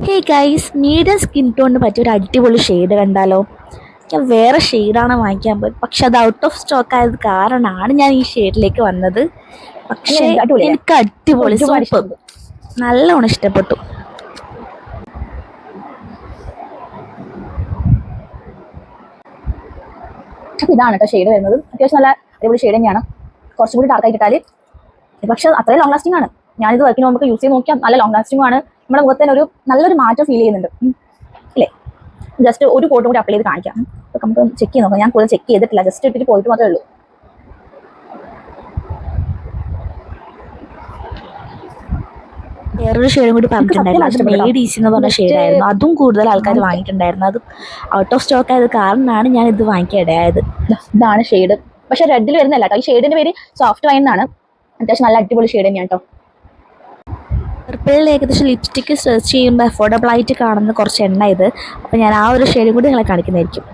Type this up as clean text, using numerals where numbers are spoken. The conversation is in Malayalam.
ഹേ ഗൈസ്, മീഡിയം സ്കിൻ ടോണിന് പറ്റിയ ഒരു അടിപൊളി ഷെയ്ഡ് കണ്ടാലോ? ഞാൻ വേറെ ഷെയ്ഡാണ് വാങ്ങിക്കാൻ പോയത്, പക്ഷെ അത് ഔട്ട് ഓഫ് സ്റ്റോക്ക് ആയത് കാരണമാണ് ഞാൻ ഈ ഷെയ്ഡിലേക്ക് വന്നത്. പക്ഷേ എനിക്ക് അടിപൊളി സൂപ്പർ നല്ലോണം ഇഷ്ടപ്പെട്ടു. ഇതാണ് കേട്ടോ ഷെയ്ഡ് വരുന്നത്. അത്യാവശ്യം നല്ല അടിപൊളി ഷെയ്ഡ് തന്നെയാണ്. കുറച്ചും കൂടി ഡാർക്ക് ആയിട്ടാൽ പക്ഷെ അത്രയും ലോങ് ലാസ്റ്റിംഗ് ആണ്. ഞാനിത് വർക്കിന് നമുക്ക് യൂസ് ചെയ്ത് നോക്കിയാൽ നല്ല ലോങ് ലാസ്റ്റിംഗ് ആണ്. നമ്മുടെ മുഖത്തിന് ഒരു നല്ലൊരു മാറ്റം ഫീൽ ചെയ്യുന്നുണ്ട് അല്ലേ? ജസ്റ്റ് ഒരു കോട്ടും കൂടി അപ്ലൈ ചെയ്ത് കാണിക്കാം. നമുക്ക് ചെക്ക് ചെയ്ത് നോക്കാം. ഞാൻ കൂടുതൽ ചെക്ക് ചെയ്തിട്ടില്ല, ജസ്റ്റ് ഇട്ടിട്ട് പോയിട്ട് മാത്രമേ ഉള്ളൂ. വേറൊരു ഷെയ്ഡും കൂടി പറഞ്ഞിട്ടുണ്ടായിരുന്നു, മെയ്ഡ് ഈസി എന്ന് പറഞ്ഞ ഷെയ്ഡായിരുന്നു. അതും കൂടുതൽ ആൾക്കാർ വാങ്ങിയിട്ടുണ്ടായിരുന്നു. അത് ഔട്ട് ഓഫ് സ്റ്റോക്ക് ആയത് കാരണമാണ് ഞാൻ ഇത് വാങ്ങിക്കാൻ ഇടയായത്. ഇതാണ് ഷെയ്ഡ്. പക്ഷെ റെഡിൽ വരുന്നല്ല കേട്ടോ. ഈ ഷെയ്ഡിന്റെ പേര് സോഫ്റ്റ് വൈൻ എന്നാണ്. അത്യാവശ്യം നല്ല അടിപൊളി ഷെയ്ഡ് തന്നെയാണ് കേട്ടോ. പർപ്പിളിൽ ഏകദേശം ലിപ്സ്റ്റിക്ക് സെർച്ച് ചെയ്യുമ്പോൾ അഫോർഡബിൾ ആയിട്ട് കാണുന്ന കുറച്ച് എണ്ണ ഇത്. അപ്പോൾ ഞാൻ ആ ഒരു ഷെയ്ഡും കൂടി നിങ്ങളെ കാണിക്കുന്നതായിരിക്കും.